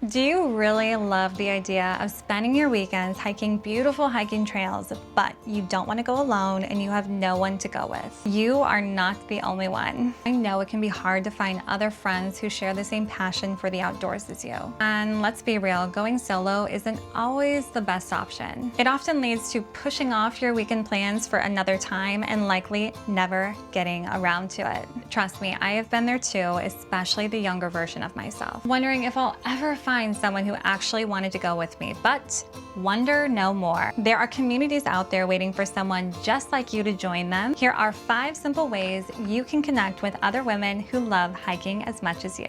Do you really love the idea of spending your weekends hiking beautiful hiking trails, but you don't want to go alone and you have no one to go with? You are not the only one. I know it can be hard to find other friends who share the same passion for the outdoors as you. And let's be real, going solo isn't always the best option. It often leads to pushing off your weekend plans for another time and likely never getting around to it. Trust me, I have been there too, especially the younger version of myself, wondering if I'll ever find someone who actually wanted to go with me, but wonder no more. There are communities out there waiting for someone just like you to join them. Here are 5 simple ways you can connect with other women who love hiking as much as you.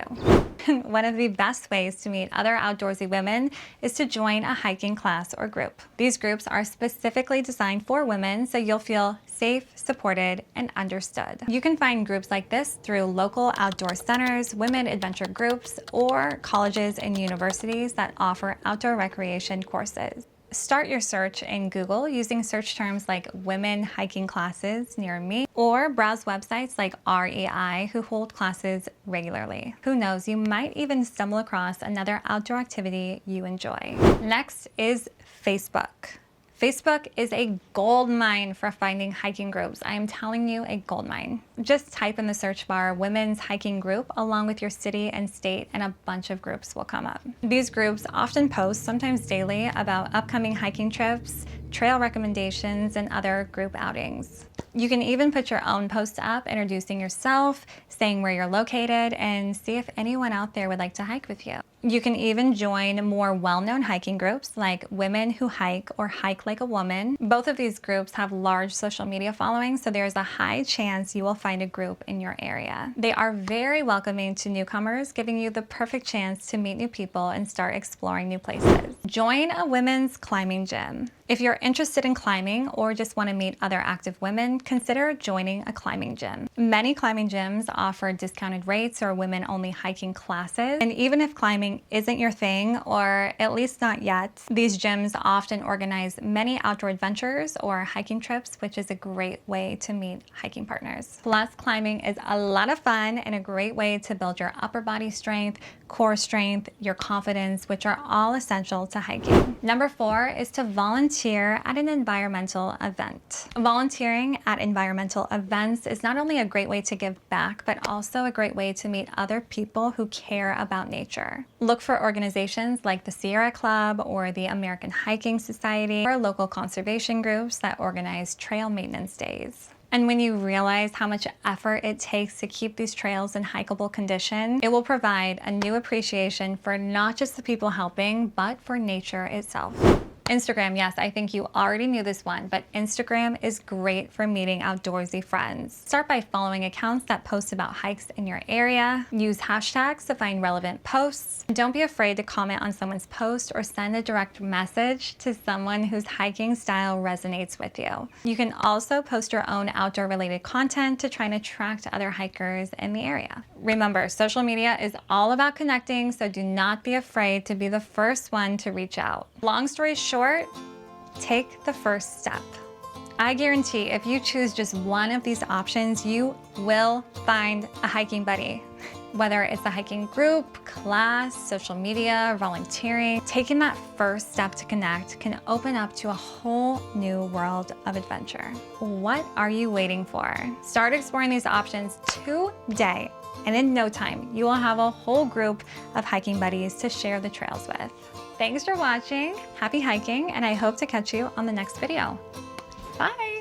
One of the best ways to meet other outdoorsy women is to join a hiking class or group. These groups are specifically designed for women, so you'll feel safe, supported, and understood. You can find groups like this through local outdoor centers, women adventure groups, or colleges and universities that offer outdoor recreation courses. Start your search in Google using search terms like women hiking classes near me, or browse websites like REI who hold classes regularly. Who knows, you might even stumble across another outdoor activity you enjoy. Next is Facebook. Facebook is a gold mine for finding hiking groups. I am telling you, a gold mine. Just type in the search bar women's hiking group along with your city and state, and a bunch of groups will come up. These groups often post, sometimes daily, about upcoming hiking trips, trail recommendations, and other group outings. You can even put your own post up introducing yourself, saying where you're located, and see if anyone out there would like to hike with you. You can even join more well-known hiking groups like Women Who Hike or Hike Like a Woman. Both of these groups have large social media followings, so there's a high chance you will find a group in your area. They are very welcoming to newcomers, giving you the perfect chance to meet new people and start exploring new places. Join a women's climbing gym. If you're interested in climbing or just want to meet other active women, consider joining a climbing gym. Many climbing gyms offer discounted rates or women-only hiking classes, and even if climbing isn't your thing, or at least not yet, these gyms often organize many outdoor adventures or hiking trips, which is a great way to meet hiking partners. Plus, climbing is a lot of fun and a great way to build your upper body strength, core strength, your confidence, which are all essential to hiking. Number 4 is to volunteer at an environmental event. Volunteering at environmental events is not only a great way to give back, but also a great way to meet other people who care about nature. Look for organizations like the Sierra Club or the American Hiking Society, or local conservation groups that organize trail maintenance days. And when you realize how much effort it takes to keep these trails in hikeable condition, it will provide a new appreciation for not just the people helping, but for nature itself. Instagram, yes, I think you already knew this one, but Instagram is great for meeting outdoorsy friends. Start by following accounts that post about hikes in your area. Use hashtags to find relevant posts. Don't be afraid to comment on someone's post or send a direct message to someone whose hiking style resonates with you. You can also post your own outdoor related content to try and attract other hikers in the area. Remember, social media is all about connecting, so do not be afraid to be the first one to reach out. Long story short, take the first step. I guarantee if you choose just one of these options, you will find a hiking buddy. Whether it's a hiking group, class, social media, volunteering, taking that first step to connect can open up to a whole new world of adventure. What are you waiting for? Start exploring these options today, and in no time, you will have a whole group of hiking buddies to share the trails with. Thanks for watching, happy hiking, and I hope to catch you on the next video. Bye!